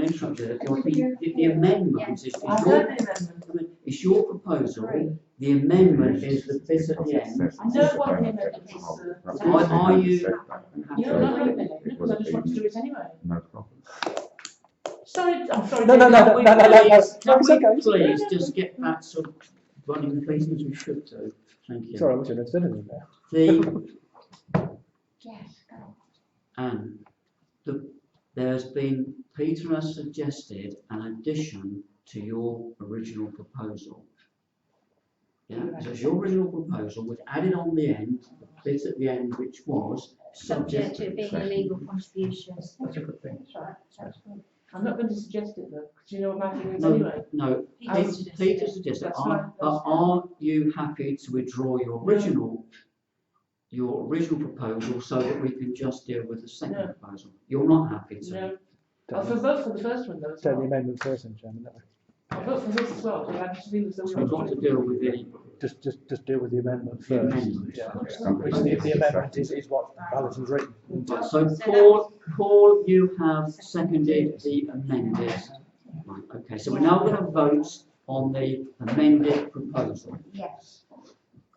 interrupt the amendment is your proposal. The amendment is the bit at the end. I know what the amendment is, sir. Are you? You're not going to amend it, because I just want to do it anyway. No problem. Sorry, I'm sorry. Can we please just get that sort of running, please, as we should do? Thank you. Sorry, I wish I'd have said anything there. Yes, go. And there's been, Peter has suggested an addition to your original proposal. Yeah, so it's your original proposal, we've added on the end, the bit at the end which was Subject to it being a legal contribution. That's a good thing. That's right, that's good. I'm not going to suggest it though, because you know what my feelings No, anyway. no, Peter suggested, That's right, are you happy to withdraw your original proposal so that we can just deal with the second No. proposal? You're not happy to? No. I'll vote for the first one though. As Take the well. amendment first, then, Chairman. That way. I'll vote for this as well, so I just feel as though So we've got to deal with the Just deal with the amendment The first. amendment. Yeah. Which the amendment is what Alison's written. So Paul, you have seconded the amended. Right, okay, so we're now going to vote on the amended proposal. Yes.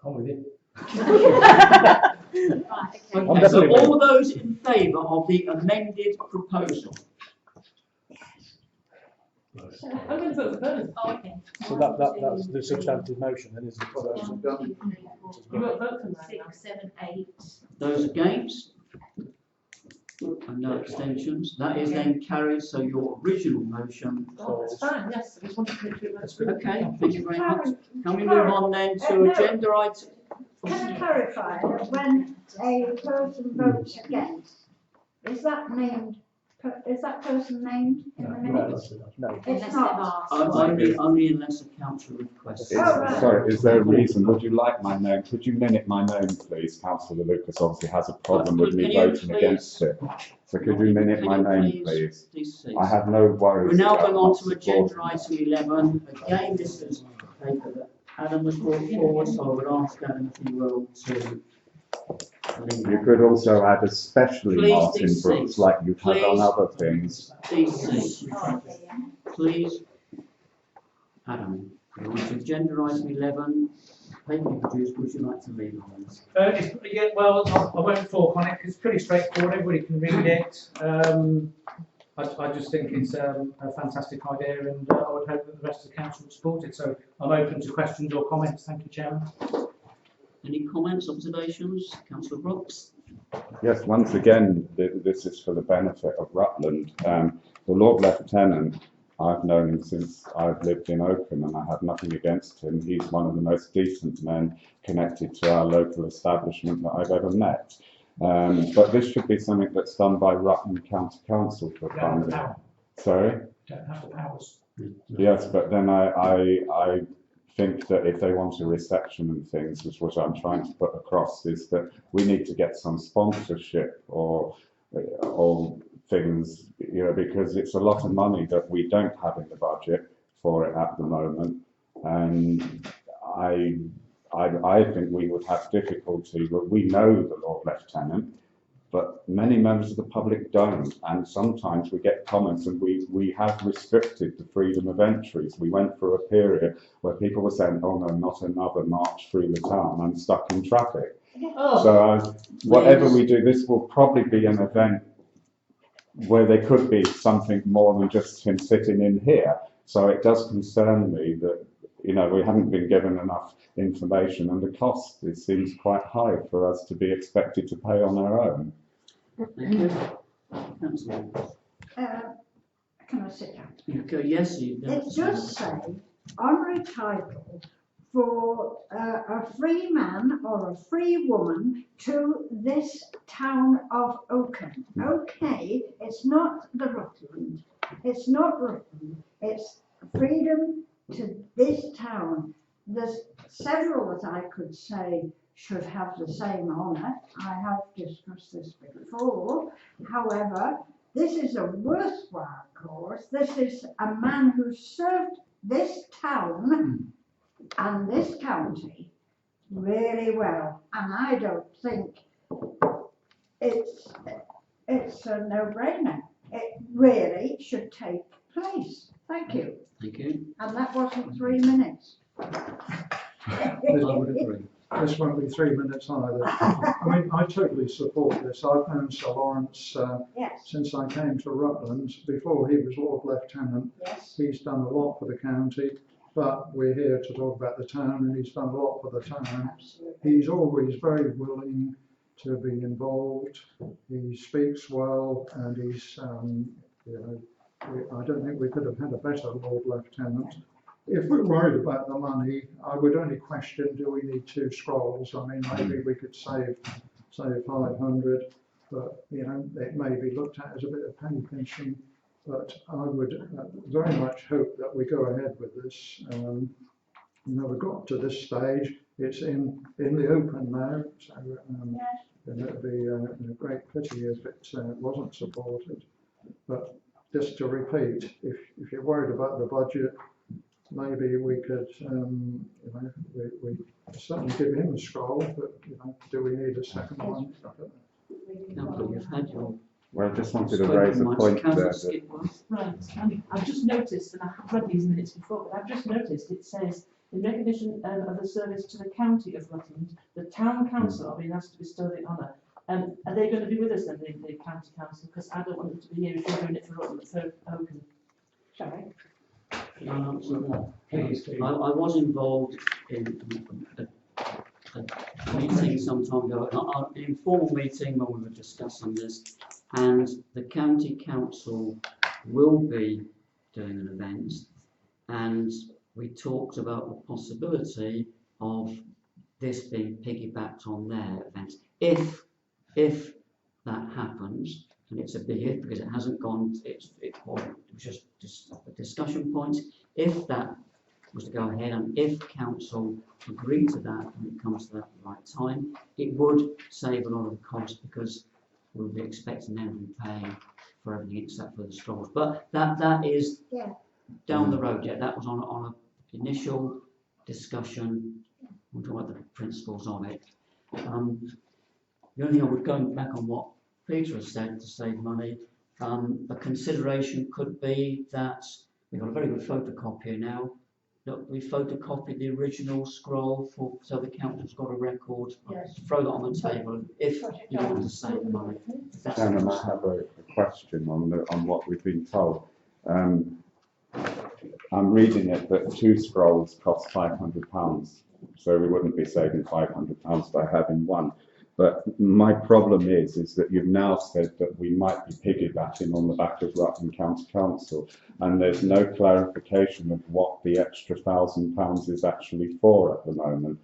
I'm with you. Right, okay. Okay, so all those in favour of the amended proposal? I'm going to vote for both. Oh, okay. So that's the substantive motion, then, isn't it? So, 1, 2, 3, 4, You won't vote for that. 6, 7, 8. Those against? And no abstentions. That is then carried, so your original motion Oh, that's falls. fine, yes, I just wanted to make sure it went through. Okay, thank you very much. Can we move on then to agenda item? Can I clarify that when a person votes against, is that person named in the minutes? No. It's not. Only unless a council requests. Oh, right. Sorry, is there a reason? Would you like my name? Could you minute my name, please? Councillor Lucas obviously has a problem with me Can you voting please- against it. So could you minute my name, please? I have no worries. We're now about going on not to agenda supporting item 11. Again, this is a paper that Adam has brought forward, so I would ask Adam if you will to lead. You could also add especially Please Martin do Brookes, see. like you've had on Please. other things. Please, see. Oh, okay, yeah. Please, Adam, we're on to agenda item 11. Paper produced, would you like to lead on this? Yeah, well, I won't talk on it. It's pretty straightforward. Everybody can read it. I just think it's a fantastic idea, and I would hope that the rest of the council would support it. So I'm open to questions or comments. Thank you, Chairman. Any comments, observations? Councillor Brookes? Yes, once again, this is for the benefit of Rutland. The Lord Lieutenant, I've known him since I've lived in Oakham, and I have nothing against him. He's one of the most decent men connected to our local establishment that I've ever met. But this should be something that's done by Rutland County Council for funding. Sorry? Don't have the powers. Yes, but then I think that if they want a reception and things, which what I'm trying to put across is that we need to get some sponsorship or things, you know, because it's a lot of money that we don't have in the budget for it at the moment, and I think we would have difficulty. We know the Lord Lieutenant, but many members of the public don't, and sometimes we get comments, and we have restricted the freedom of entries. We went through a period where people were saying, oh no, not another march through the town, I'm stuck in traffic. Oh, So whatever we do, this will probably be an event where there could be something more than just him sitting in here. So it does concern me that, you know, we haven't been given enough information, and the cost, it seems quite high for us to be expected to pay on our own. Thank you. Councillor. Can I sit down? You go, yes, you go. It does say honorary title for a free man or a free woman to this town of Oakham. Okay, it's not the Rutland. It's not Rutland. It's freedom to this town. There's several that I could say should have the same honour. I have discussed this before. However, this is a worthwhile cause. This is a man who served this town and this county really well, and I don't think it's a no-brainer. it really should take place. Thank you. Thank you. And that wasn't 3 minutes. I would agree. This won't be 3 minutes either. I mean, I totally support this. I've known Sir Lawrence Yes, since I came to Rutland. Before he was Lord Lieutenant, yes, he's done a lot for the county, but we're here to talk about the town, and he's done a lot for the town. absolutely. He's always very willing to be involved. He speaks well, and he's, I don't think we could have had a better Lord Lieutenant. If we're worried about the money, I would only question, do we need 2 scrolls? I mean, maybe we could save 500, but, it may be looked at as a bit of penny pinching. But I would very much hope that we go ahead with this. We've got to this stage, it's in the open now, so and it would be a great pity if it wasn't supported. But just to repeat, if you're worried about the budget, maybe we could, we certainly give him a scroll, but do we need a second one? Councillor, you've had your Well, I just wanted to raise a point there. that- Right, I've just noticed, and I have read these minutes before, but I've just noticed it says, in recognition of the service to the county of Rutland, the town council are being asked to bestow the honour. Are they going to be with us then, the county council? Because I don't want them to be here if they're doing it for Rutland, for Oakham. Sorry. Can I answer that? Please do. I was involved in a meeting some time ago, an informal meeting when we were discussing this, and the county council will be doing an event, and we talked about the possibility of this being piggybacked on their events. If that happens, and it's a big if because it hasn't gone, it was just a discussion point. If that was to go ahead, and if council agree to that when it comes to that right time, it would save a lot of the cost because we'll be expecting them to be paying for everything except for the strolls. But that is down the road yet. That was on an initial discussion. We'll talk about the principles of it. The only thing I would go back on what Peter has said to save money, a consideration could be that we've got a very good photocopier now. That we photocopied the original scroll so the council's got a record. Yes. Throw that on the table if you want to save money. That's Chairman, I have a question on what we've been told. I'm reading it that 2 scrolls cost £500, so we wouldn't be saving £500 by having 1. But my problem is that you've now said that we might be piggybacking on the back of Rutland County Council, and there's no clarification of what the extra £1,000 is actually for at the moment.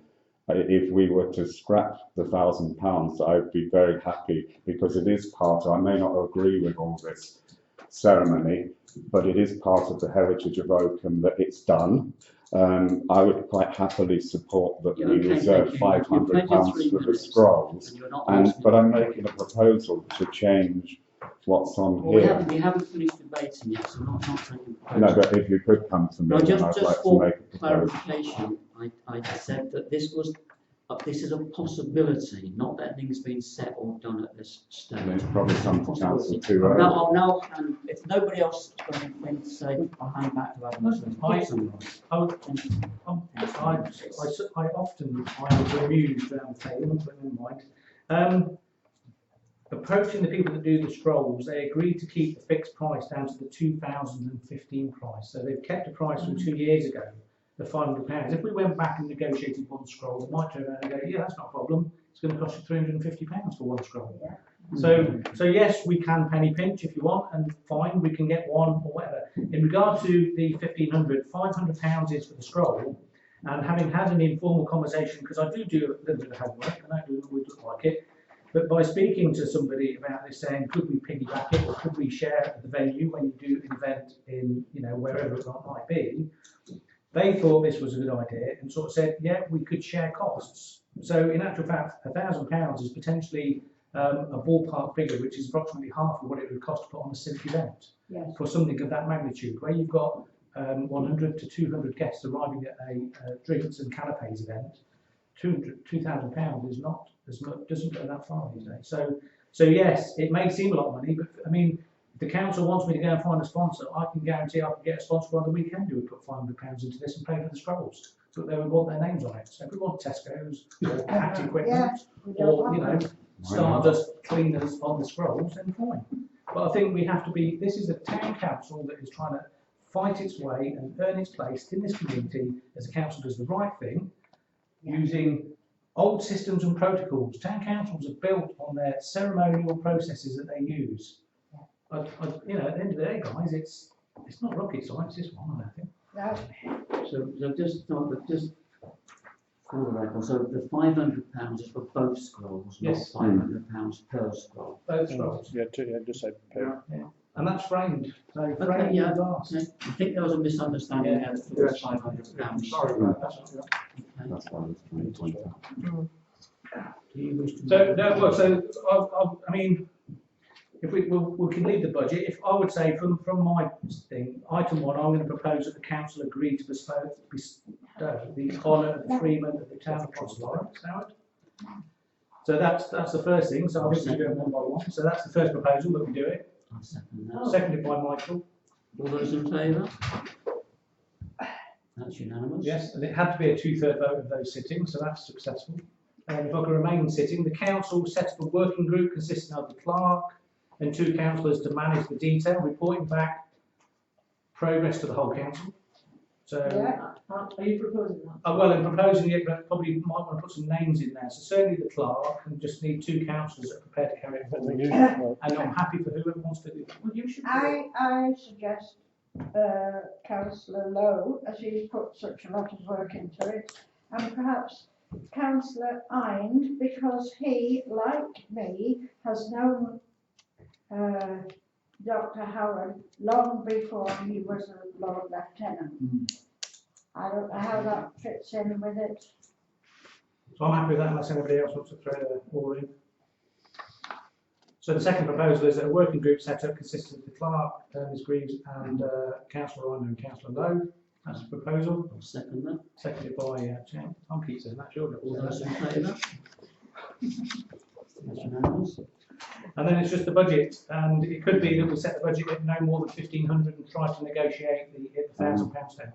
If we were to scrap the £1,000, I would be very happy because it is I may not agree with all this ceremony, but it is part of the heritage of Oakham that it's done. I would quite happily support that we reserve £500 for the scrolls, but I'm making a proposal to change what's on here. We haven't finished debating yet, so not taking the No, but if you could come to me, No, then I'd just like to for make a proposal. clarification, I said that this is a possibility, that anything's been set or done at this stage. And it's probably come to council too Now, early. I'll now hand, if nobody else has got anything to say, I'll hand back to Adam. I was amused around the table, but never mind. Approaching the people that do the scrolls, they agreed to keep the fixed price down to the 2015 price. So they've kept a price from 2 years ago of £500. If we went back and negotiated 1 scroll, they might turn around and go, yeah, that's not a problem. It's going to cost you £350 for 1 scroll. Yeah. So yes, we can penny pinch if you want, and fine, we can get 1 or whatever. In regard to the £1,500 is for the scroll, and having had an informal conversation, because I do a little bit of homework, and I don't always look like it, but by speaking to somebody about this, saying, could we piggyback it, or could we share the venue when you do an event in, wherever it might be, they thought this was a good idea and sort of said, yeah, we could share costs. So in actual fact, £1,000 is potentially a ballpark figure, which is approximately half of what it would cost to put on a civic event for something of that magnitude, where you've got 100 to 200 guests arriving at a drinks and canapes event. £2,000 is not as much, doesn't go that far these days. So yes, it may seem a lot of money, but I mean, If the council wants me to go and find a sponsor, I can guarantee I can get a sponsor by the weekend who would put £500 into this and pay for the scrolls. So they would want their names on it. So if we want Tesco's or cat equipment, we don't or, want you know, them. Stardust cleaners on the scrolls, then fine. But I think we have to be, this is a town council that is trying to fight its way and earn its place in this community as a council does the right thing, using old systems and protocols. Town councils are built on their ceremonial processes that they use. You know, at the end of the day, guys, it's not rocket science, this one, I think. No, So just for the record, so the £500 is for both scrolls, not Yes. £500 per scroll. Both scrolls. Yeah, just say pair. And that's framed. So Okay, framed yeah, glass. okay. I think there was a misunderstanding Yeah. there for this £500. Sorry about that. Okay. That's why I was trying to point out. Do you wish to? So, no, well, so, I mean, if we can leave the budget, if I would say from my thing, item 1, I'm going to propose that the council agree to bestow the honour of the freeman of the town of Crossline, Howard. So that's the first thing, so I think we do it one by one, so that's the first proposal that we do it, I'll second that. seconded by Michael. All those in favour? That's unanimous. Yes, and it had to be a 2/3 vote of those sitting, so that's successful. And if I can remain sitting, the council set up a working group consisting of the clerk and 2 councillors to manage the detail, reporting back progress to the whole council. So, yeah, Are you proposing that? well, in proposing it, but probably might want to put some names in there. So certainly the clerk, and just need 2 councillors that are prepared to carry it But forward. the usual, And I'm happy for whoever wants to do it. Well, you should do it. I suggest councillor Lowe, as he's put such a lot of work into it, and perhaps councillor Ind, because he, like me, has known Dr. Howard long before he was a Lord Lieutenant. I don't know how that fits in with it. So I'm happy with that unless anybody else wants to throw their all in. So the second proposal is that a working group set up consisting of the clerk, Ms Greaves, and councillor Ryan and councillor Lowe. That's the proposal. I'll second that. Seconded by Jen. Tom keeps saying that, sure. All those in favour? That's unanimous. And then it's just the budget, and it could be that we set the budget at no more than 1,500 and try to negotiate the £1,000 down.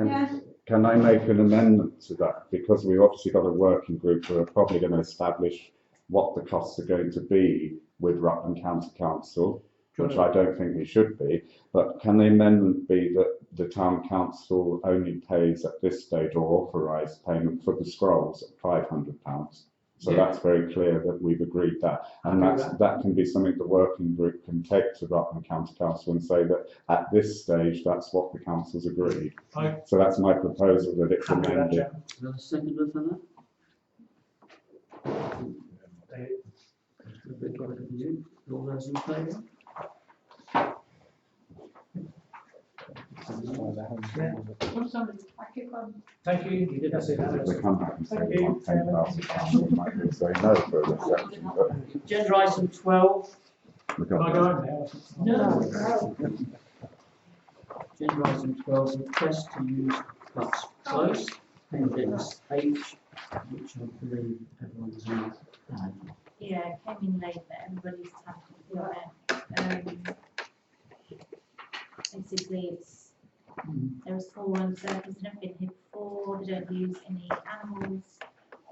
Yes. Can I make an amendment to that? Because we've obviously got a working group who are probably going to establish what the costs are going to be with Rutland County Council, which I don't think we should be. But can the amendment be that the town council only pays at this stage or authorised payment for the scrolls at £500? So Yeah. that's very clear that we've agreed that. And Happy with that can be something the working group can take to Rutland County Council and say that at this stage, that's what the council's agreed. Aye. So that's my proposal, that it's Happy with that, amended. Jen? Is there a seconder for that? We've got it, you. All those in favour? Well, somebody, I keep on. Thank you. That's it. If they come back and say Thank they you, want Chairman. £10,000, we might be say no for a reception, but Agenda item 12. we've Can I got go that. home now? No. Agenda item 12, request to use Brookes close, appendix H, which I believe everyone's on. Yeah, came in late, but everybody's had to do it. Basically, there are small run circles, they've never been here before, they don't use any animals,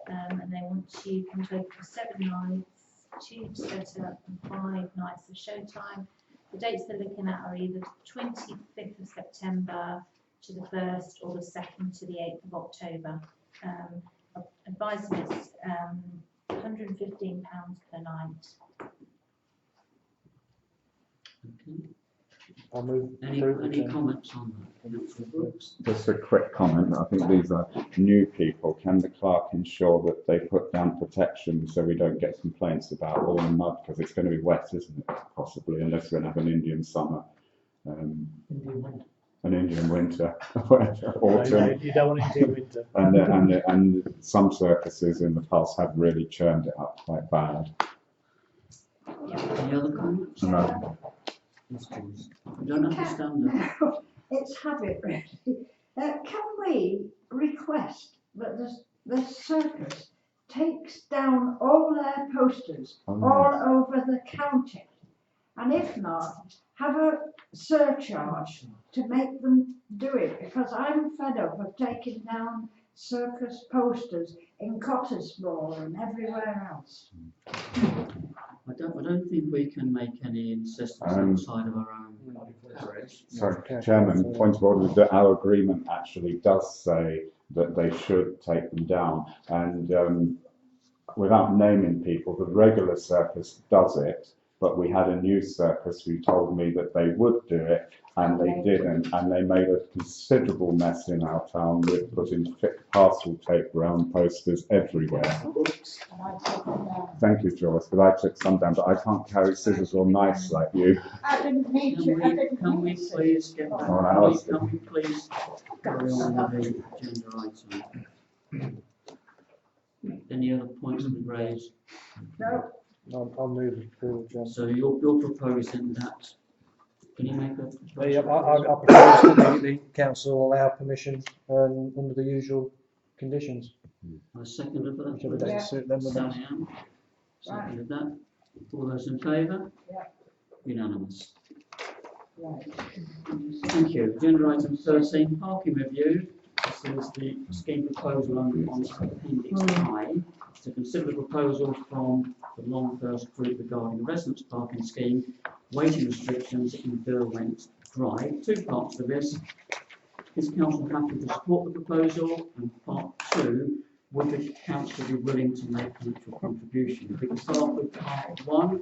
and they want to come to open for 7 nights, 2 set up and 5 nights of showtime. The dates they're looking at are either 25th of September to the 1st or the 2nd to the 8th of October. Advising it's £115 per night. Okay. I'll move. Any approval, comments on that? Councillor Brookes? Just a quick comment. I think these are new people. Can the clerk ensure that they put down protection so we don't get complaints about all the mud, because it's going to be wet, isn't it? Possibly, unless we're going to have an Indian summer, an Indian winter, autumn. You don't want it in winter. And some circuses in the past have really churned it up quite bad. Any other comments? No. Yes, please. I don't understand that. No, it's habit really. Can we request that the circus takes down all their posters Oh, all over the county? And if not, have a surcharge to make them do it, because I'm fed up of taking down circus posters in Cottesmore and everywhere else. I don't think we can make any insistence outside of our own. Sorry, Chairman, point of order is that our agreement actually does say that they should take them down. And without naming people, the regular circus does it, but we had a new circus who told me that they would do it, and they didn't, and they made a considerable mess in our town with putting thick parcel tape round posters everywhere. Thank you, Joyce, but I took some down, but I can't carry scissors or knives like you. I didn't need to. Can we please get back? Can we please carry on with the agenda item? Any other points to be raised? No. I'll move it forward, John. So you're proposing that, can you make a I proposal? propose that the council allow permission under the usual conditions. I second for that. Whichever doesn't suit them. Sally Ann, seconded that. All those in favour? Yeah. Unanimous. Right. Thank you. Agenda item 13, parking review. This is the scheme proposal on appendix I. To consider the proposal from the Longthurst Group regarding the residence parking scheme, weighting restrictions in Derwent Drive. Two parts to this. Is council happy to support the proposal? And part two, would the council be willing to make an actual contribution? If we can start with part one.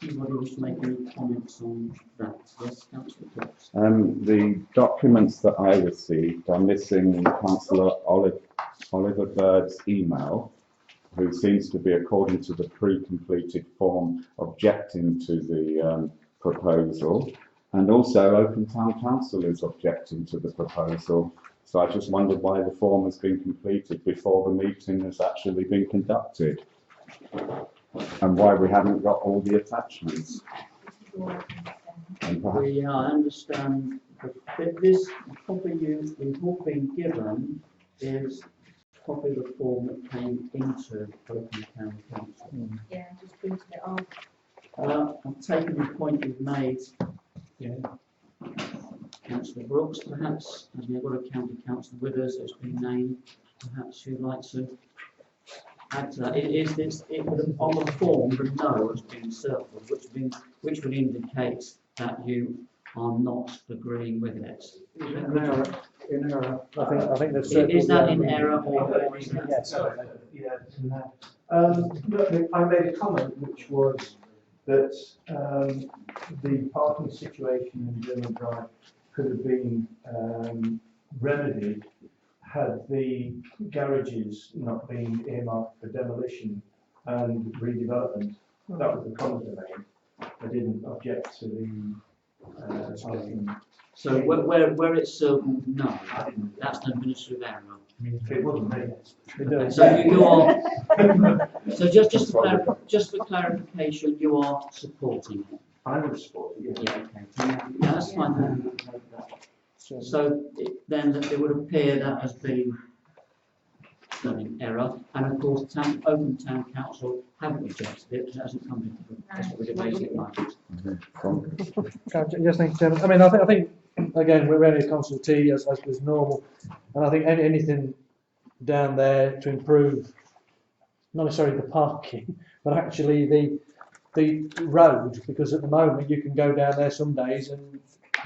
Anybody wish to make any comments on that? Yes, Councillor Brookes. The documents that I received are missing Councillor Oliver Bird's email, who seems to be, according to the pre-completed form, objecting to the proposal, and also Oakham Town Council is objecting to the proposal. So I just wondered why the form has been completed before the meeting has actually been conducted, and why we haven't got all the attachments. And perhaps, I understand that this copy you've been given is a copy of the form that came into Oakham Town Council. Yeah, just printed it off. I'm taking the point you've made, Councillor Brookes, perhaps, as we've got a county councillor with us that's been named, perhaps you'd like to add to that. It would, on the form, the no has been circled, which would indicate that you are not agreeing with it. In error. I think there's. Is that in error or is that? Yes. Look, I made a comment which was that the parking situation in German Drive could have been remedied had the garages not been earmarked for demolition and redevelopment. That was the comment I made. I didn't object to the parking. So where it's circled no, that's an administrative error. It wasn't me. Okay, so you are, so just for clarification, you are supporting it? I would support it, yeah. Yeah, okay. Yeah, that's fine. So then it would appear that has been done in error, and of course Oakham Town Council haven't rejected it because it hasn't come into that's what we're debating at the moment. Yes, thank you, Chairman. I mean, I think again, we're only a consultee as was normal, and I think anything down there to improve, not necessarily the parking, but actually the road, because at the moment you can go down there some days and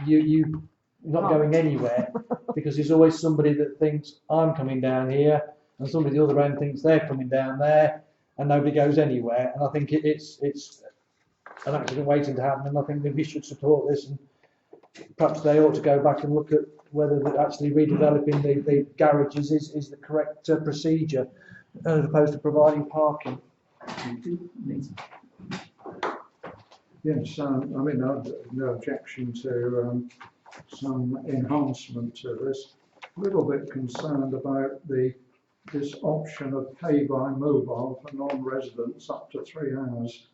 you not going anywhere because there's always somebody that thinks I'm coming down here and somebody the other end thinks they're coming down there and nobody goes anywhere, and I think it's an accident waiting to happen, and I think that we should support this, and perhaps they ought to go back and look at whether actually redeveloping the garages is the correct procedure as opposed to providing parking. Yes, I mean, I've no objection to some enhancement to this. A little bit concerned about this option of pay by mobile for non-residents up to 3 hours.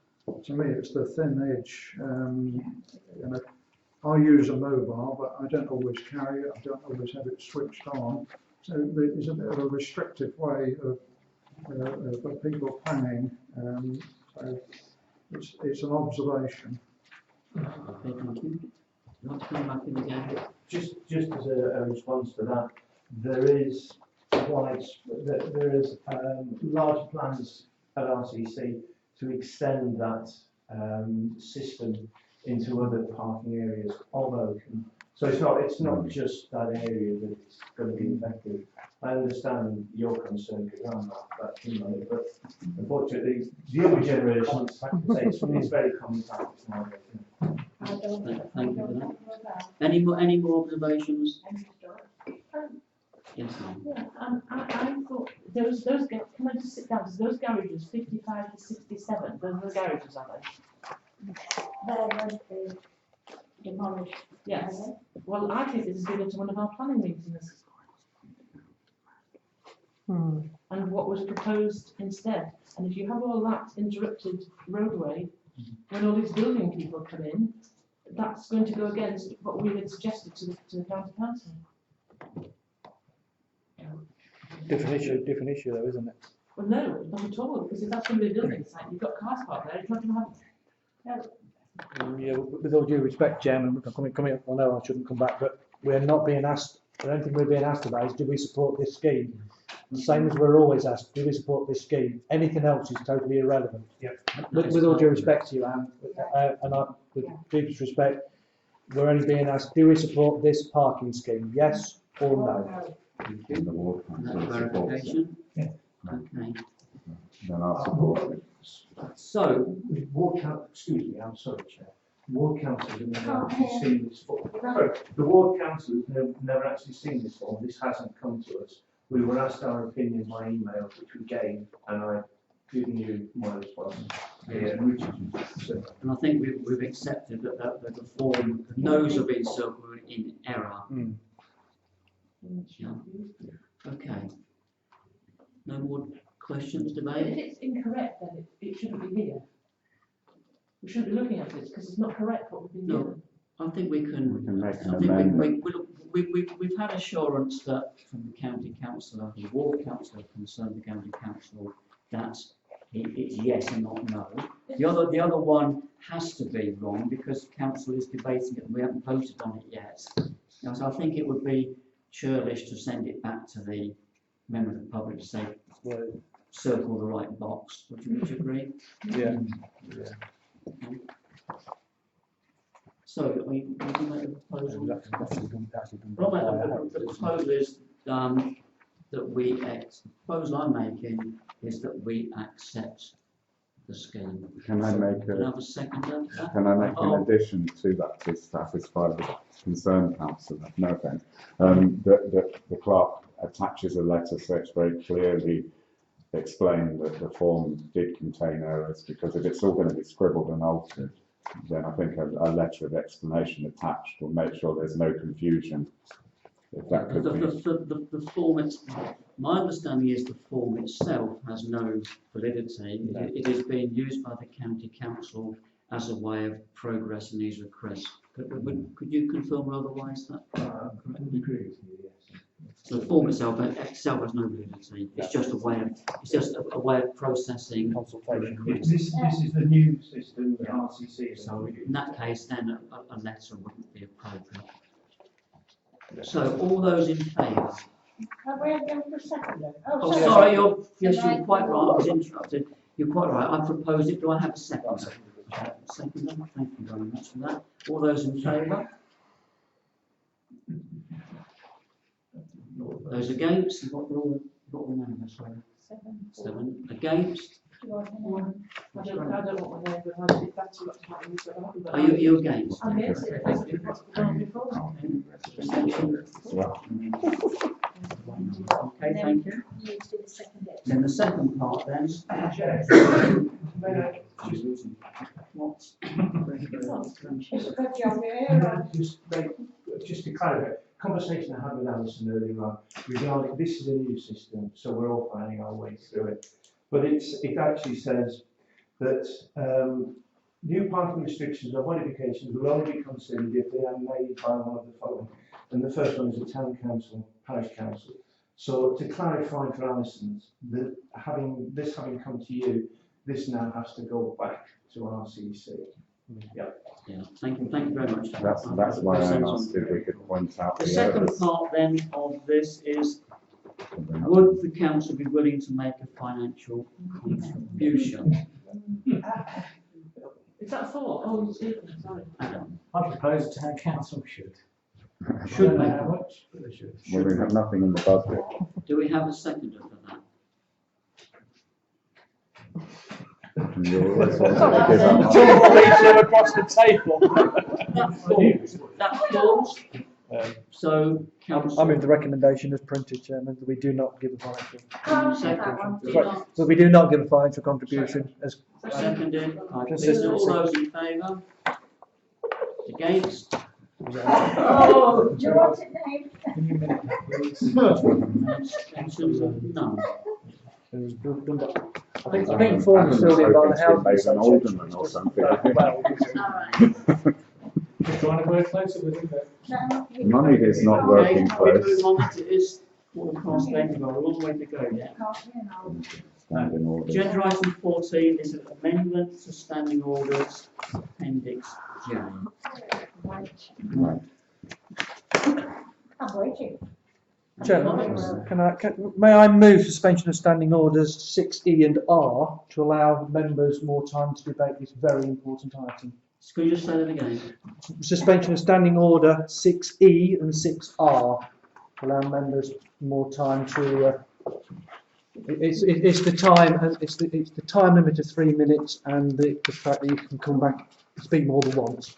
To me, it's the thin edge. You know, I use a mobile, but I don't always carry it. I don't always have it switched on. So it's a bit of a restrictive way of people paying. So it's an observation. Okay, thank you. You want to come back in again? Just as a response to that, there is large plans at RCC to extend that system into other parking areas of Oakham. So it's not just that area that it's going to be affected. I understand your concern around that money, but unfortunately, the younger generation, it's very common practice nowadays. Thank you for that. Any more observations? Yes, ma'am. Yeah, I thought those can I just sit down? So those garages, 55 to 67, those are the garages, are they? They're going to be demolished. Yes. Well, I think this is given to one of our planning meetings. And what was proposed instead. And if you have all that interrupted roadway, when all these building people come in, that's going to go against what we had suggested to the county council. Different issue though, isn't it? Well, no, not at all, because if that's going to be a building site, you've got cars parked there, it's not going to have. Yeah, with all due respect, Chairman, coming up, I know I shouldn't come back, but we're not being asked, I don't think we're being asked about is do we support this scheme? The same as we're always asked, do we support this scheme? Anything else is totally irrelevant. With all due respect to you, Anne, and with deepest respect, we're only being asked, do we support this parking scheme? Yes or no? In the ward council supports it. Clarification? Yeah. Okay. Then I'll support it. So, Ward council, excuse me, I'm sorry, Chair. Ward council have never actually seen this form. The ward council have never actually seen this form. This hasn't come to us. We were asked our opinion by email, which we gave, and I've given you my response. and I think we've accepted that the form, the no's have been circled in error. Yeah. Okay. No more questions, But debate? if it's incorrect, then it shouldn't be here. We shouldn't be looking at this because it's not correct what we've been No. given. I think we can. We can make an I think amendment. we've had assurance that from the county councillor, the ward councillor concerned, the county council, that it's yes and not no. The other one has to be wrong because council is debating it and we haven't voted on it yet. Now, so I think it would be churlish to send it back to the member of the public to say, well, circle the right box. Would you agree? Yeah. Okay. So, are you going to make a proposal? The proposal is that proposal I'm making is that we accept the scheme. Can I make Another seconder? Can I make an addition to that to satisfy the concerned councillor? No offence. That the clerk attaches a letter so it's very clearly explained that the form did contain errors, because if it's all going to be scribbled and altered, then I think a letter of explanation attached will make sure there's no confusion. If that could be. The form, my understanding is the form itself has no validity. It is being used by the county council as a way of progressing these requests. Could you confirm otherwise that? Correctly? So the form itself has no validity. It's just a way of processing Consultation. This is the new system that RCC is. So in that case, then a letter wouldn't be appropriate. So all those in favour? Have we had them for a second then? Oh, sorry, you're quite right. I was interrupted. You're quite right. I proposed it. Do I have a second? Second. Thank you very much for that. All those in favour? Those against? What were the numbers? Sorry. 7 against. One. I don't want my name, but if that's what's happening, so I haven't got. Are you against? I'm against it. That's what's gone before. Okay, thank you. You need to do the second bit. Then the second part then. What? Just to clarify, conversation I had with Alison earlier on regarding this is a new system, so we're all finding our way through it. But it actually says that new parking restrictions or modifications will only be considered if they are made by one of the following. And the first one is the town council, parish council. So to clarify for Alison, having come to you, this now has to go back to RCC. Yeah, thank you very much. That's why I asked if we could point out The the second errors. part then of this is, would the council be willing to make a financial contribution? Is that for? Oh, sorry. Adam, I propose the town council should. I should don't know make, how much, but they should. Well, we have nothing in the budget. do we have a seconder for that? And you always want to give up. Two across the table. That falls. So, council. I mean, the recommendation is printed, Chairman, that we do not give a financial, I'll do that one. Do sorry, that we do not give a financial contribution as. Seconded, Consistency. all those in favour? Against? Oh, do you want it named? Abstentions? None. It was done by, I think the form was filled in by the housing Made an association. alderman or something. Well, Alright. Just trying to work closer with it. No, you Money can't. is not Okay, working we close. move on, it is 8:15, we've got a long way to go yet. Standing orders. Agenda item 14 is an amendment to standing orders, appendix J. Right. I'm waiting. Chairman, may I move suspension of standing orders 6E and R to allow members more time to debate this very important item? Could you just say that again? Suspension of standing order 6E and 6R to allow members more time to. It's the time, it's the time limit of 3 minutes, and the fact that you can come back and speak more than once.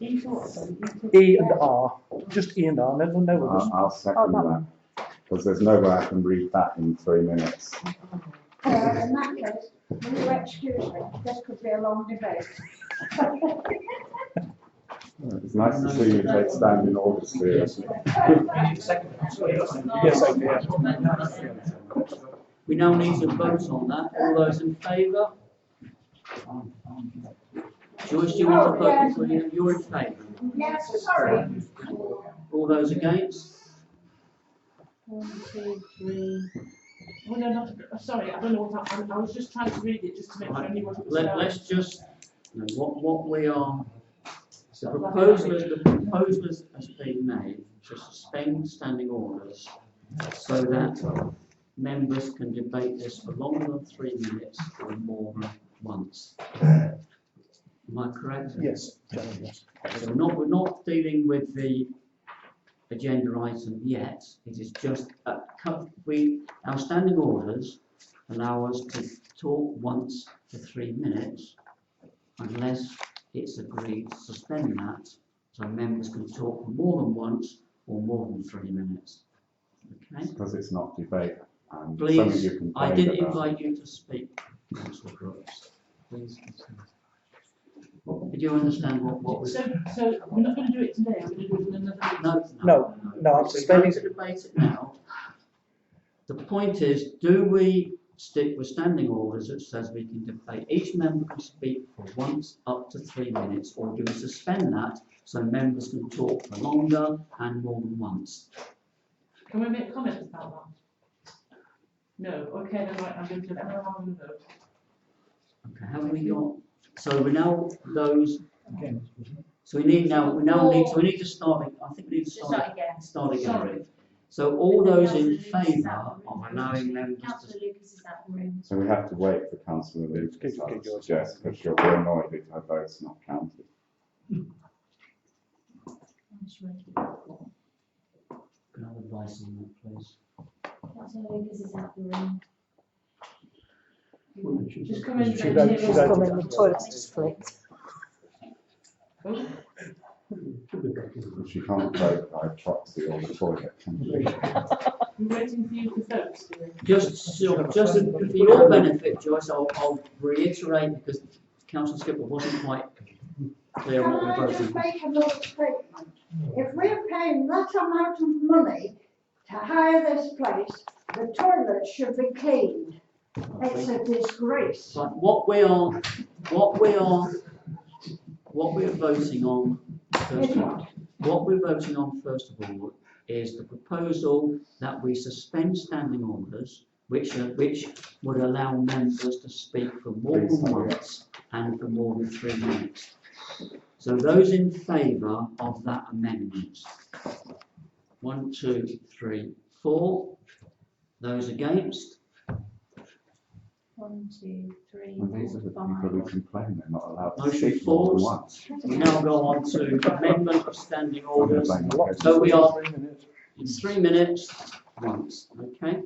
E and R, just E and R. No others. I'll second that, because there's no way I can read that in 3 minutes. In that case, will you excuse me? This could be a long debate. It's nice to see you take standing orders seriously. Yes, I do. We now need to vote on that. All those in favour? Joyce, do you want to vote before you're in favour? Yes, sorry. All those against? 1, 2, 3. Oh, no, not, sorry, I don't know what I was just trying to read it just to make sure I knew what it was about. Let's just, you know, what we are, the proposal has been made to suspend standing orders so that members can debate this for longer than 3 minutes or more than once. Am I correct? Yes, Chairman, yes. So we're not dealing with the agenda item yet. It is just our standing orders allow us to talk once for 3 minutes, unless it's agreed to suspend that, so members can talk for more than once or more than 3 minutes. Okay. Because it's not debate. And Please, something you can I complain did about. invite you to speak, Councillor Brookes. Please. Did you understand what was? So we're not going to do it today, we're going to do it in another meeting. No, I'm We're going suspending. to debate it now. The point is, do we stick with standing orders that says we can debate, each member can speak for once up to 3 minutes, or do we suspend that so members can talk for longer and more than once? Can we make comments about that? No, okay, then right, I'm going to vote. Okay, have we got, so we now those, so we need to start, I think we need to Start again. start again. Sorry. So all those in Councillor Lucas is favour out the room. of allowing members Councillor to, Lucas is out the room. So we have to wait for Councillor Lucas, Keep I would yours. suggest, because she'll be annoyed if her vote's not counted. I'm just ready to go. can I have advice on that, please? Councillor Lucas is out the room. Just come in. She and voted- say she what- voted. The toilet is split. Oh, She can't vote by proxy or the toilet, can she? we're waiting for you to vote still. Just for your benefit, Joyce, I'll reiterate, because Councillor Skipper wasn't quite clear on Can what I we're just voting. make another statement? If we're paying that amount of money to hire this place, the toilets should be cleaned. It's a disgrace. But what we're voting on, first of all, is the proposal that we suspend standing orders, which would allow members to speak for more than once and for more than 3 minutes. So those in favour of that amendment? 1, 2, 3, 4. Those against? 1, 2, 3, And these are the 4, people who 5. complain they're not allowed to Motion speak more than falls. once. We now go on to amendment of standing orders. I'm gonna blame So we are 3 minutes. in 3 minutes once, okay?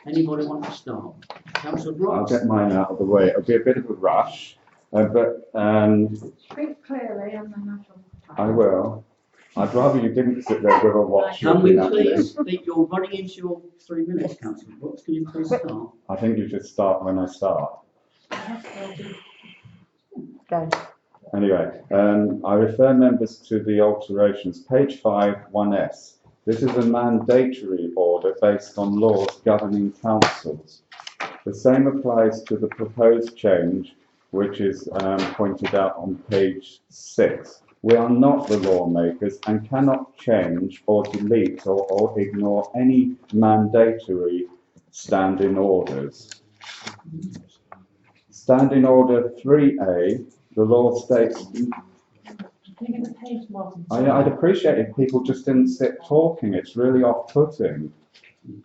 Anybody want to start? Councillor I'll Brookes? get mine out of the way. It'll be a bit of a rush, but Speak clearly and then I shall. I will. I'd rather you didn't sit there with a watch Can we looking at me. please speak? You're running into your 3 minutes, Councillor Brookes. Can you please start? I think you should start when I start. Anyway, I refer members to the alterations, page 5, 1S. This is a mandatory order based on laws governing councils. The same applies to the proposed change, which is pointed out on page 6. We are not the lawmakers and cannot change or delete or ignore any mandatory standing orders. Standing Order 3A, the law states, Can you give the page, Martin? I'd appreciate if people just didn't sit talking, it's really off-putting.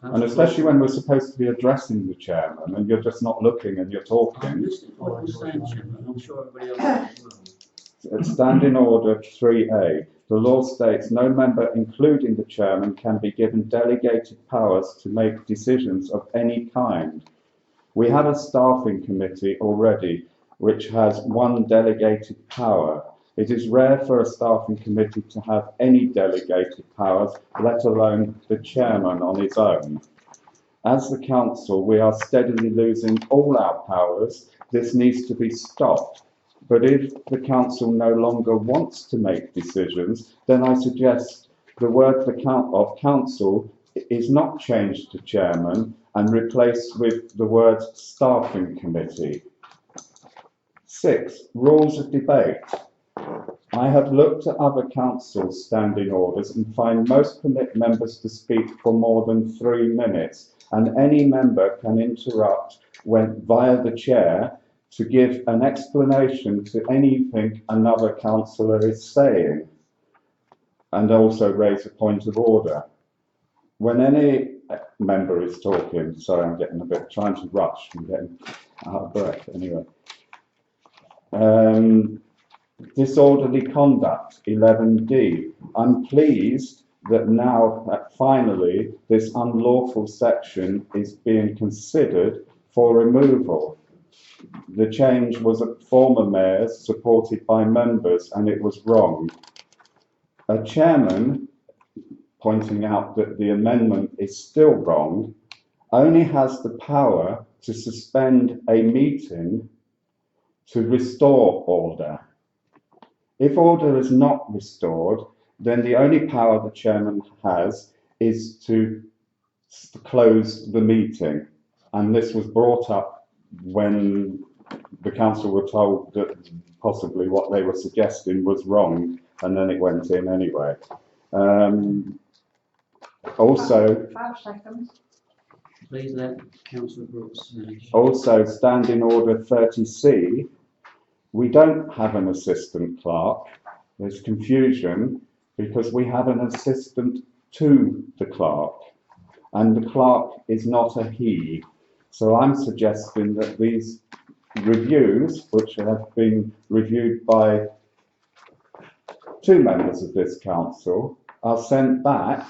And especially when we're supposed to be addressing the chairman and you're just not looking and you're I'm talking. listening to what you're saying, Chairman. I'm sure everybody else is as well. Standing Order 3A, the law states no member, including the chairman, can be given delegated powers to make decisions of any kind. We have a staffing committee already, which has one delegated power. It is rare for a staffing committee to have any delegated powers, let alone the chairman on his own. As the council, we are steadily losing all our powers. This needs to be stopped. But if the council no longer wants to make decisions, then I suggest the word of council is not changed to chairman and replaced with the word staffing committee. 6. Rules of debate. I have looked at other councils' standing orders and find most permit members to speak for more than 3 minutes, and any member can interrupt via the chair to give an explanation to anything another councillor is saying, and also raise a point of order. When any member is talking, sorry, I'm getting a bit, trying to rush, I'm getting out of breath anyway. Disorderly conduct, 11D. I'm pleased that now, finally, this unlawful section is being considered for removal. The change was at former mayors, supported by members, and it was wrong. A chairman, pointing out that the amendment is still wrong, only has the power to suspend a meeting to restore order. If order is not restored, then the only power the chairman has is to close the meeting. And this was brought up when the council were told that possibly what they were suggesting was wrong, and then it went in anyway. Also, 5 seconds. Please let Councillor Brookes finish. Also, Standing Order 30C, we don't have an assistant clerk. There's confusion because we have an assistant to the clerk, and the clerk is not a he. So I'm suggesting that these reviews, which have been reviewed by 2 members of this council, are sent back,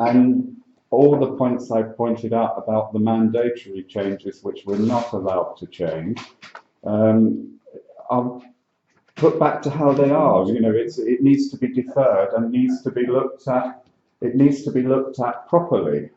and all the points I've pointed out about the mandatory changes, which we're not allowed to change, are put back to how they are. You know, it needs to be deferred and needs to be looked at. It needs to be looked at properly,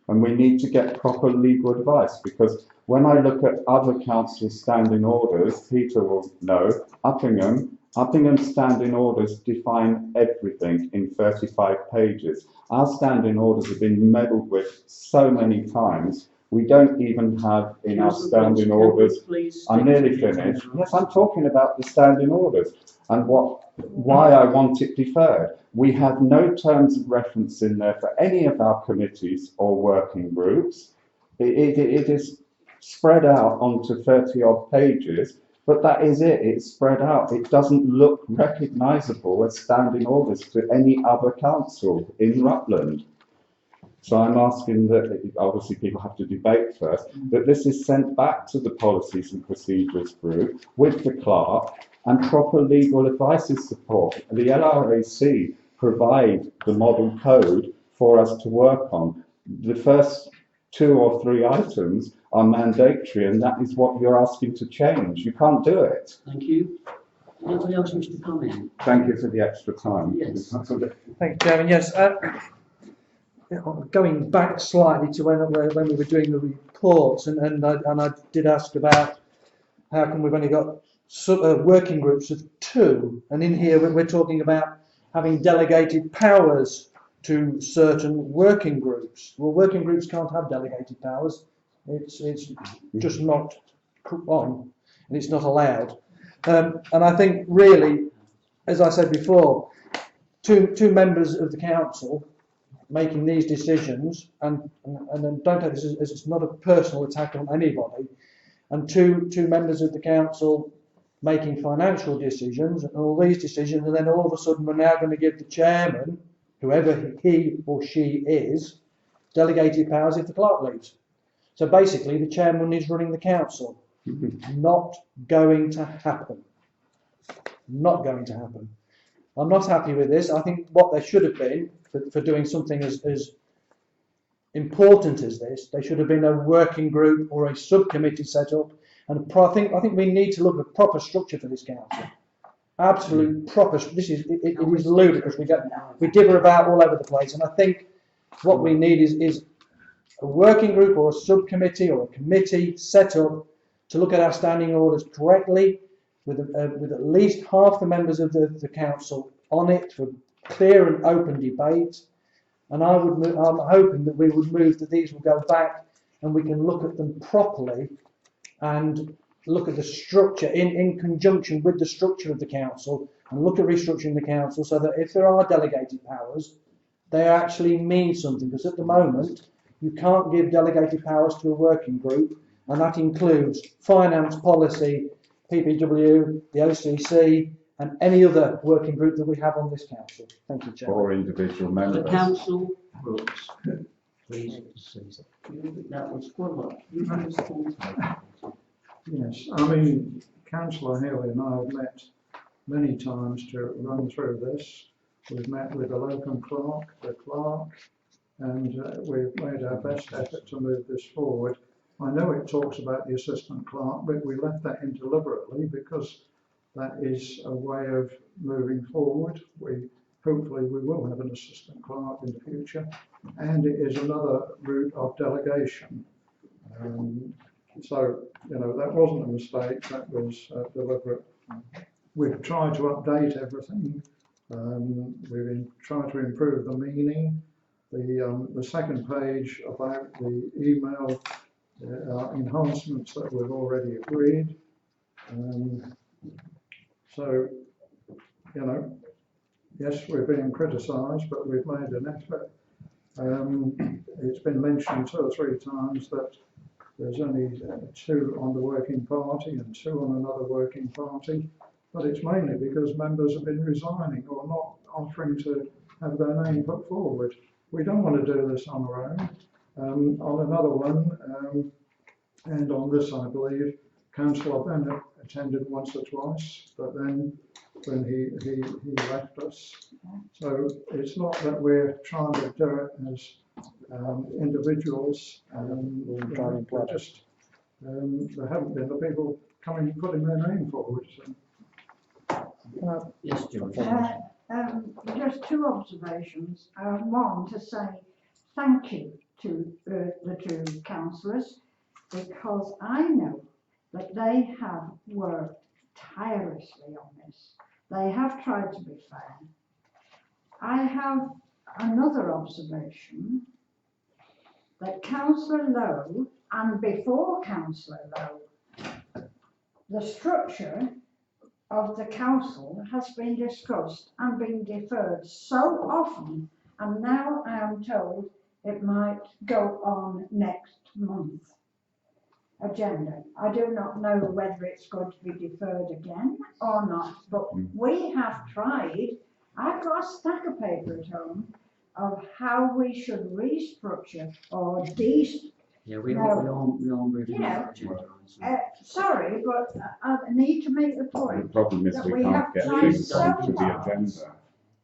and we need to get proper legal advice, because when I look at other council standing orders, Peter will know, Uppingham's standing orders define everything in 35 pages. Our standing orders have been meddled with so many times. We don't even have in our standing orders. I'm nearly finished. Yes, I'm talking about the standing orders and why I want it deferred. We have no terms of reference in there for any of our committees or working groups. It is spread out onto 30 odd pages, But that is it, it's spread out. It doesn't look recognisable as standing orders to any other council in Rutland. So I'm asking that, obviously people have to debate first, that this is sent back to the Policies and Procedures Group with the clerk and proper legal advice is support. The LRAC provide the model code for us to work on. The first 2 or 3 items are mandatory and that is what you're asking to change. You can't do it. Thank you. Anybody else wish to come in? Thank you for the extra time. Yes. Thank you, Chairman. Yes, going back slightly to when we were doing the reports, and I did ask about how come we've only got working groups of 2, and in here we're talking about having delegated powers to certain working groups. Well, working groups can't have delegated powers. It's just not on, and it's not allowed. And I think really, as I said before, two members of the council making these decisions, and don't take this as it's not a personal attack on anybody, and two members of the council making financial decisions and all these decisions, and then all of a sudden we're now going to give the chairman, whoever he or she is, delegated powers if the clerk leaves. So basically the chairman is running the council. Not going to happen. Not going to happen. I'm not happy with this. I think what there should have been for doing something as important as this, there should have been a working group or a subcommittee set up. And I think we need to look at a proper structure for this council. Absolute proper. This is it is ludicrous. We dither about all over the place, and I think what we need is a working group or a subcommittee or a committee set up to look at our standing orders correctly, with at least half the members of the council on it for clear and open debate. And I'm hoping that we would move that these will go back and we can look at them properly and look at the structure in conjunction with the structure of the council, and look at restructuring the council so that if there are delegated powers, they actually mean something. Because at the moment, you can't give delegated powers to a working group, and that includes finance, policy, PPW, the OCC, and any other working group that we have on this council. Thank you, Chair. Or individual members. The council, Brookes, please. That was quite a lot. You have a full time. Yes, I mean, Councillor Haley and I have met many times to run through this. We've met with the local clerk, and we've made our best effort to move this forward. I know it talks about the assistant clerk, but we left that in deliberately because that is a way of moving forward. Hopefully we will have an assistant clerk in the future, and it is another route of delegation. So, that wasn't a mistake, that was deliberate. We've tried to update everything. We've tried to improve the meaning. The second page about the email enhancements that we've already agreed. So, yes, we're being criticised, but we've made an effort. It's been mentioned 2 or 3 times that there's only 2 on the working party and 2 on another working party, but it's mainly because members have been resigning or not offering to have their name put forward. We don't want to do this on our own. On another one, and on this, I believe, Councillor Bennett attended once or twice, but then when he left us. So it's not that we're trying to do it as individuals. We're just there haven't been the people coming putting their name forward. So. Yes, George. Just 2 observations. One, to say thank you to the 2 councillors, because I know that they have worked tirelessly on this. They have tried to be fair. I have another observation, that Councillor Lowe, and before Councillor Lowe, the structure of the council has been discussed and been deferred so often, and now I am told it might go on next month. agenda. I do not know whether it's going to be deferred again or not, but we have tried. I've got a stack of paper at home of how we should restructure or Yeah, we are moving You know, on the agenda. sorry, but I need to make the The point. problem is that we we can't have get tried things so onto the hard. agenda,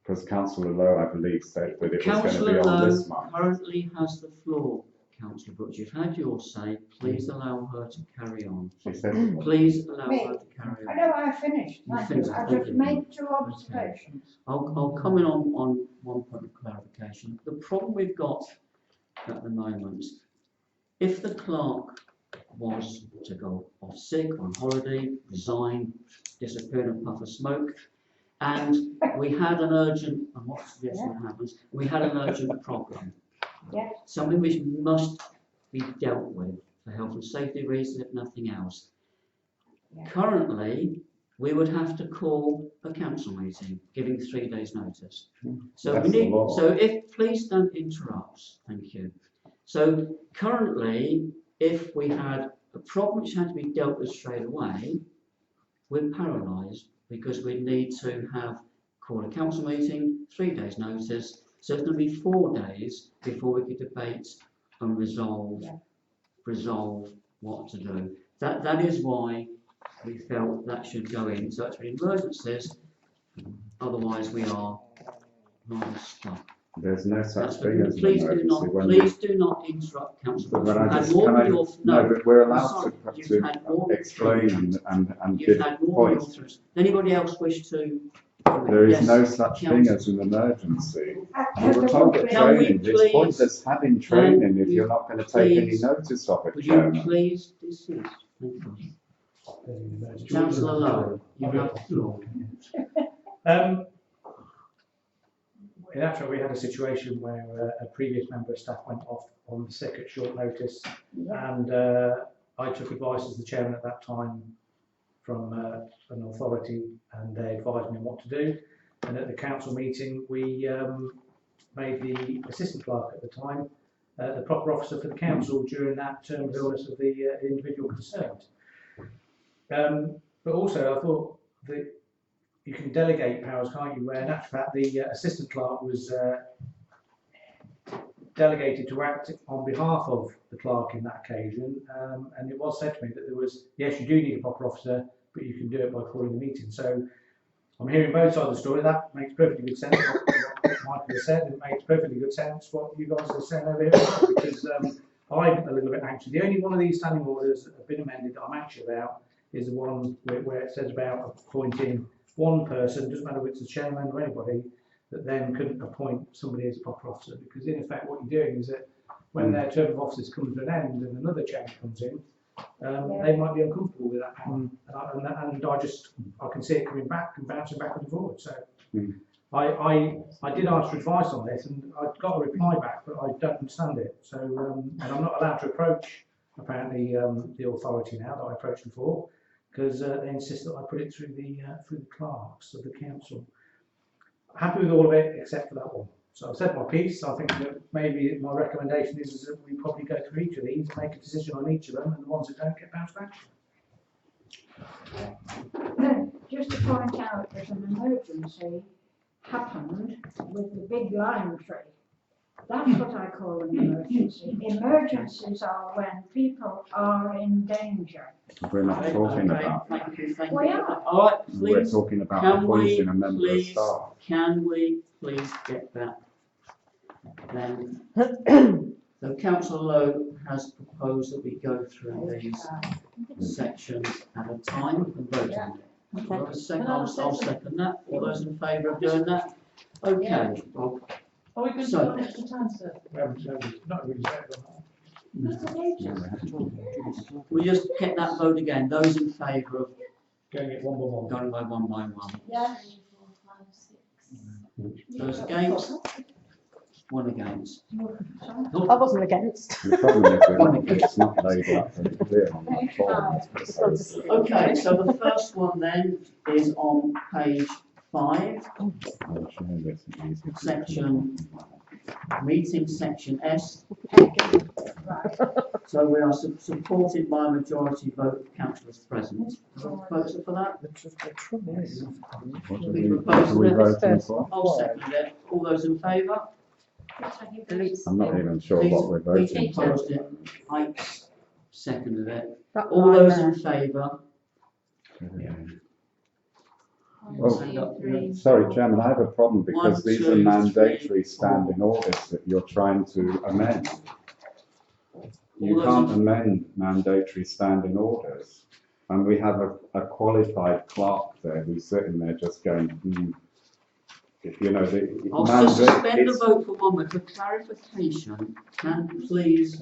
because Councillor Lowe, I believe, said that it was going to Councillor be on Lowe this month. currently has the floor, Councillor Brookes. You've had your say. Please allow her to carry on. She said, Please allow Me? her to carry I on. know I finished, You thank you. finished, I thank just you. made two observations. I'll comment on one point of clarification. The problem we've got at the moment, if the clerk was to go off sick, on holiday, resign, disappear in a puff of smoke, and we had an urgent, and what's this that happens, we had an urgent problem. Yeah. Something which must be dealt with for health and safety reasons, if nothing else. Yeah. Currently, we would have to call a council meeting, giving 3 days' notice. So That's we the need, law. so if, please don't interrupt, thank you. So currently, if we had a problem which had to be dealt with straight away, we're paralysed because we need to call a council meeting, 3 days' notice. So it's going to be 4 days before we could debate and resolve what to do. That is why we felt that should go in. So it's for emergencies. Otherwise, we are rather stuck. there's no such That's thing as an please emergency. please do not interrupt, Councillor But Brookes. when You've I had more just, than your no, but we're allowed sorry, to you've had more- explain and You've give had more than your points. three. Does anybody else wish to? There is Yes, no such thing Councillor. as an emergency. We There were told would that be- Can we training, it's please- pointless having training if you you're not going to take any please- notice of it, Would you Chairman. please desist? Thank you. Councillor Lowe, you have the floor. In actual, we had a situation where a previous member of staff went off on sick at short notice, and I took advice as the chairman at that time from an authority, and they advised me on what to do. And at the council meeting, we made the assistant clerk at the time the proper officer for the council during that term of illness of the individual concerned. But also, I thought that you can delegate powers, can't you? Where in actual fact, the assistant clerk was delegated to act on behalf of the clerk in that occasion, and it was said to me that there was, yes, you do need a proper officer, but you can do it by calling the meeting. So I'm hearing both sides of the story. That makes perfectly good sense. What Michael has said, it makes perfectly good sense what you guys are saying over here, because I'm a little bit anxious. The only one of these standing orders that have been amended that I'm anxious about is the one where it says about appointing one person, doesn't matter if it's the chairman or anybody, that then couldn't appoint somebody as a proper officer, because in effect what you're doing is that when their term of office comes to an end and another change comes in, they might be uncomfortable with that power. And I can see it coming back and bouncing backwards and forwards. So I did ask for advice on this, and I got a reply back, but I don't understand it. So and I'm not allowed to approach apparently the authority now that I approached before, because they insist that I put it through the clerks of the council. Happy with all of it except for that one. So I've said my piece. I think that maybe my recommendation is that we probably go through each of these, make a decision on each of them, and the ones that don't get bounced back. Just to point out that an emergency happened with the big lime tree. That's what I call an emergency. Emergencies are when people are in danger. We're not talking about that. Thank you. We are. All right, We're please. talking about Can we appointing a member of staff. Can we please get that then? So Councillor Lowe has proposed that we go through these sections at a time and vote on it. Well, I'll second that. All those in favour of doing that? Okay. Well, Are we going to So- go on extra time, sir? Not really voted on we'll just get that vote again. Those in favour of that. Going it one by one. going by one. Yeah. 3, 4, 5, 6. Those against? One against. I wasn't against. The problem is it's not laid out very clear on that form. Okay, so the first one then is on page 5, I'll share this, it's easier to- section, meeting section S. Right. So we are supported by a majority vote of councillors present. Is there a proposal for that? The trouble is, What are We we, propose what are we that. voting for? I'll second it. All those in favour? I'm not even sure what we're Peter voting for. proposed it, Ike seconded it. That All line those there. in favour? Sorry, Chairman, I have a problem because 1, these 2, are mandatory 3, 4. standing orders that you're trying to amend. You All those can't in- amend mandatory standing orders. And we have a qualified clerk there who's sitting there just going, you know, the I'll just suspend the it's, vote for 1 minute for clarification. Can please,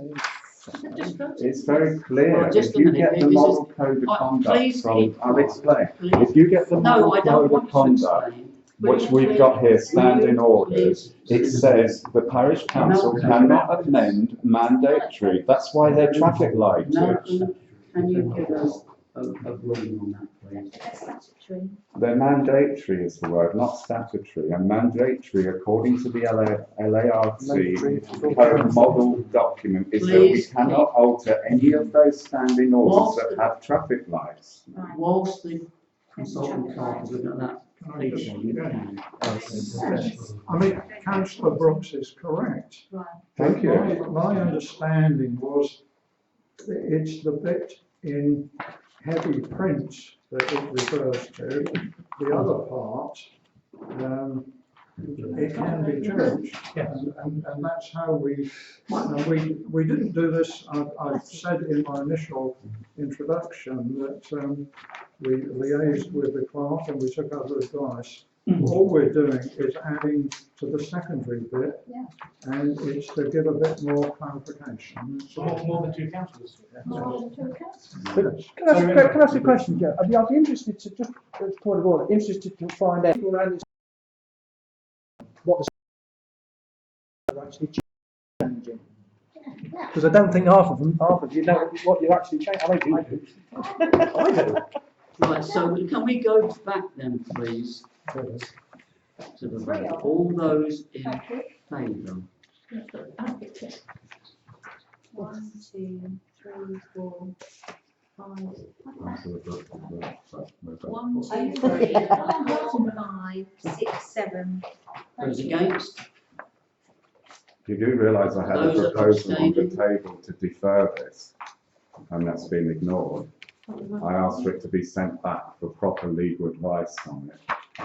it's very clear. Well, just If a you minute, get the this is- model code of conduct please from, keep I'll quiet. explain. Please. If you get the No, model I don't code of want you to conduct, explain. which Will we've you got here, please- standing orders, please- it says the parish council cannot amend mandatory. That's why they're traffic lights. Malcolm, can you give us a ruling on that, please? Statutory. They're mandatory is the word, not statutory. And mandatory, according to the Mandatory LARC for code model document, is that we Please cannot alter any of those standing orders Whilst that have traffic lights. Right. Whilst the consultant clerk is looking at that, Can I please, just- you yeah. can. I mean, councillor Brookes is correct. Right. Thank you. My understanding was that it's the bit in heavy print that it refers to. The other part, it can be changed. And that's how we didn't do this, I said in my initial introduction that we liaised with the clerk and we took other advice. All we're doing is adding to the secondary bit, and it's to give a bit more clarification. More than 2 councillors. but can I ask a question, Joe? I'd be interested to, just as a point of order, interested to find out around this, what the are actually changing. Because I don't think half of you know what you're actually changing. I do. I do. Right, so can we go back then, please, to the vote? All those in favour? 1, 2, 3, 4, 5. 1, 2, 3, 4, 5, 6, 7. Those against? You do realise I had a Those proposal on the abstaining? table to defer this, and that's been ignored. I asked for it to be sent back for proper legal advice on it,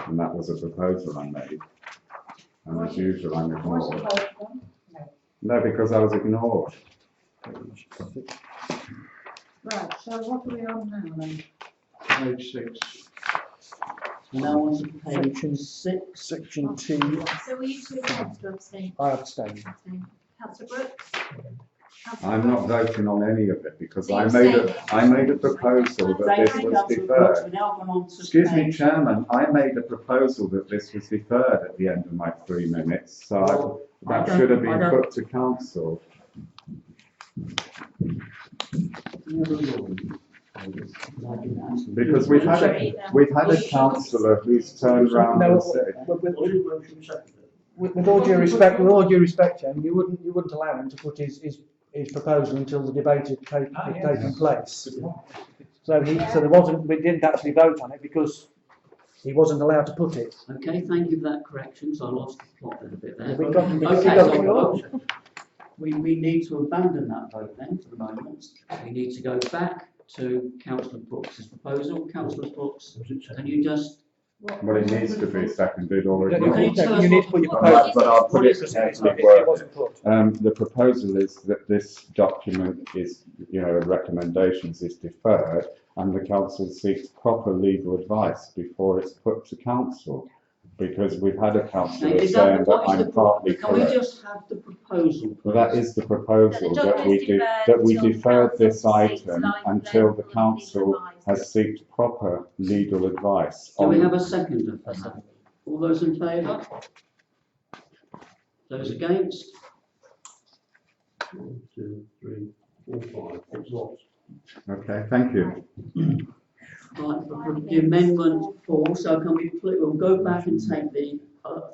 and that was a proposal I made. And as usual, I'm ignored. No, because I was ignored. Right, so what are we on now then? Page 6. Now on to page Section 6. Section T, So were you 2 against or abstain? I abstain. Abstain. Councillor Brooks? I'm not voting on any of it because So I you're made saying- I made a proposal that Thank this you, was councillor Brooks. We're deferred. now going on to Excuse me, page- Chairman, I made a proposal that this was deferred at the end of my 3 minutes, so that should have been put to council. Because we've had a councillor who's turned round and said, With all due respect, Chairman, you wouldn't allow him to put his proposal until the debate had taken place. So we didn't actually vote on it because he wasn't allowed to put it. Okay, thank you for that correction, so I lost the plot a bit there. We got- we Okay, got- so we need to abandon that vote then for the moment. We need to go back to councillor Brooks' proposal. Councillor Brooks, can you just, well, it needs to be seconded or You ignored. need to put your But proposal. I'll put it Because as it it were. wasn't put. The proposal is that this document is, recommendations is deferred and the council seeks proper legal advice before it's put to council. Because we've had a councillor is saying that what is I'm the, partly can we correct. just have the proposal? Well, that is the proposal, That the that we document's deferred this deferred till item council until the seeks council legal advice. has sought proper legal advice. Do we on- have a seconder for that? All those in favour? Those against? 1, 2, 3, 4, 5, 6 lots. Okay, thank you. Right, for the amendment 4, so can we'll go back and take the,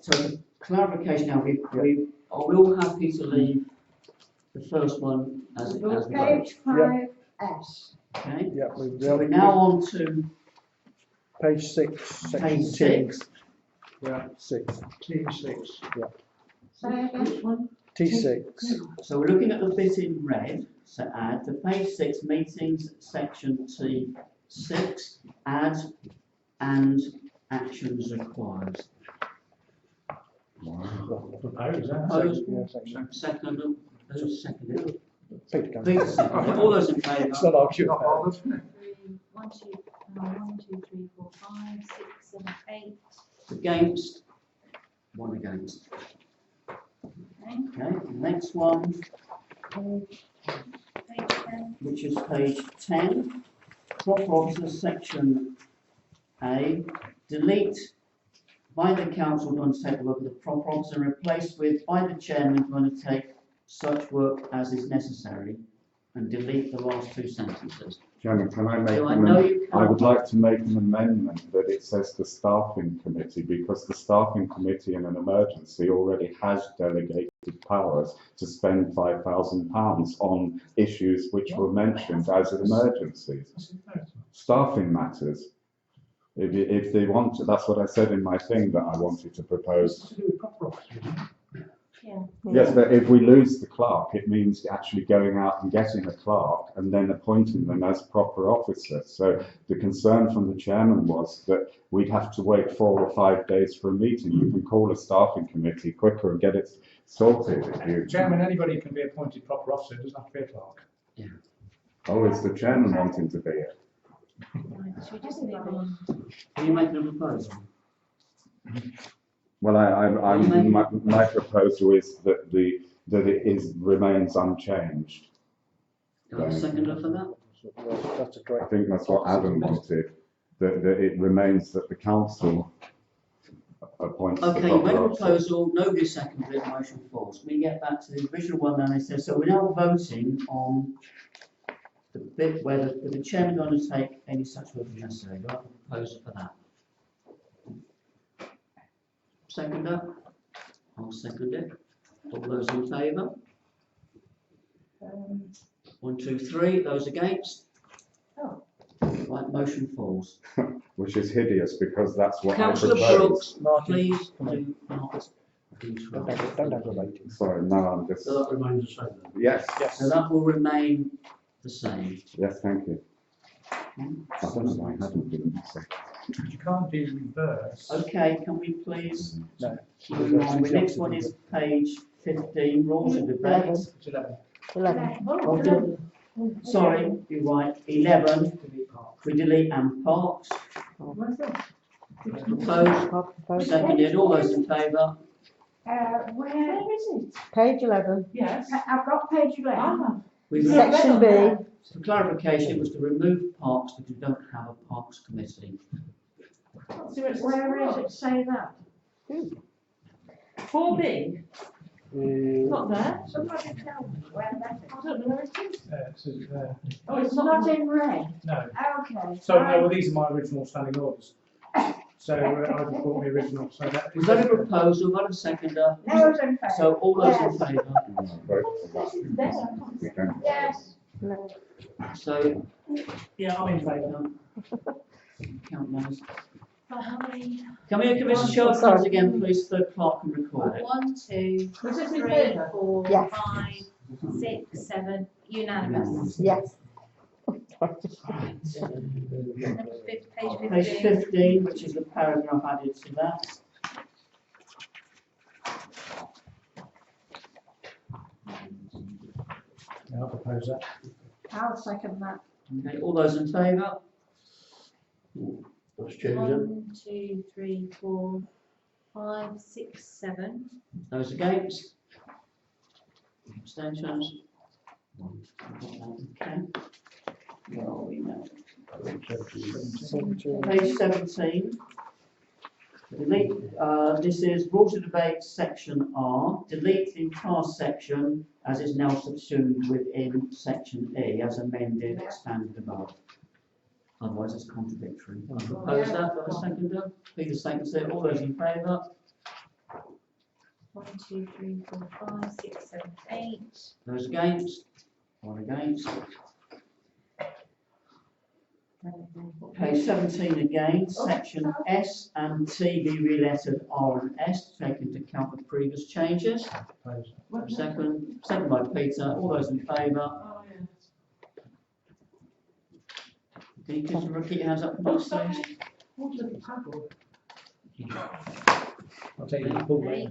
so the clarification now, are we all happy to leave the first one as the vote. Page 5S. Okay, Yeah, so we're now on to page 6, section page T. 6. Yeah, 6. T6. Say again. T6. So we're looking at the bit in red, so add to page 6, meetings, section T6, add and actions required. Propose, Proposed, Yeah, section. second, who's seconded? Peter Cameron. Peter seconded, all those in favour? It's not arguing. Not bothered. 1, 2, 3, 4, 5, 6, 7, 8. Against? One against. Okay, Okay, next one, page 10. which is page 10, proper officers, section A, delete by the council to undertake the work of the proper officer and replace with by the chairman to undertake such work as is necessary, and delete the last two sentences. Chairman, can I make Do I know an, you I can't? would like to make an amendment that it says the staffing committee, because the staffing committee in an emergency already has delegated powers to spend £5,000 on issues which were mentioned as emergencies. Staffing matters. If they want to, that's what I said in my thing that I wanted to propose. to do with proper officers, isn't it? Yeah. Yes, but if we lose the clerk, it means actually going out and getting a clerk and then appointing them as proper officers. So the concern from the chairman was that we'd have to wait 4 or 5 days for a meeting. You can call a staffing committee quicker and get it sorted if you... Chairman, anybody can be appointed proper officer, it doesn't have to be a clerk. Oh, is the chairman wanting to be it? Right, should we just move on? Are you making a proposal? Well, my proposal is that remains unchanged. Do I have a seconder for that? That's a I great. think that's what Adam wanted, that it remains that the council appoints the Okay, you made proper a officer. proposal, nobody seconded it, motion falls. We get back to the original one then, it says, so we're now voting on the bit where the chairman will undertake any such work as necessary. Do I have a proposal for that? Seconder? I'll second it. All those in favour? 1, 2, 3. Those against? Oh. Right, motion falls. Which is hideous because that's what I Councillor proposed. Brooks, please do not Don't interrupt. aggravate him. Sorry, no, I'm just, So that remains the same then? yes, So that will remain the same. yes, thank you. I don't know why I haven't been second. You can't do reverse. Okay, can we please No. move on? The next one is page 15, rules of debate. It's 11. 11. Oh, sorry, you're right, 11, we delete and parks. What's this? Proposed, seconded, all those in favour? Where is it? Page 11. Yes. I've got page 11. Ah, We've Section B. For clarification, it was to remove parks because we don't have a parks committee. Where is it say that? 4B, not there. Somebody tell me where that is. I don't know where it is. It says there. Oh, It's not in red. No. Okay. So, no, well, these are my original standing orders. So, I just brought the original, so that. We've got a proposal, got a seconder, Those in favour? so all those in favour. Yes. No. So, Yeah, I'm in favour. count those. Right, how many? Can we give us a show of hands again, please, so the clerk can record it? 1, 2, Was it in 3, favour? 4, Yes. 5, 6, 7, unanimous. Yes. Number page Page 15. 15, which is the paragraph added to that. Yeah, I'll propose that. I'll second that. Okay, all those in favour? That's changed then? 1, 2, 3, 4, 5, 6, 7. Those against? Abstentions? Okay. Where are we now? Page 17. Delete, this is rules of debate section R. Delete the entire section as is now subsumed within section E as amended, expanded above. Otherwise it's contradictory. I propose that, for a seconder. Peter seconds it. All those in favour? 1, 2, 3, 4, 5, 6, 7, 8. Those against? One against. Page 17 again, section S and T be re-lettered R and S to take into account the previous changes. Second by Peter, all those in favour? Oh, yeah. Can you keep your hands up, please, Stacey? What a little paddle. I'll take you to the pool. Eight.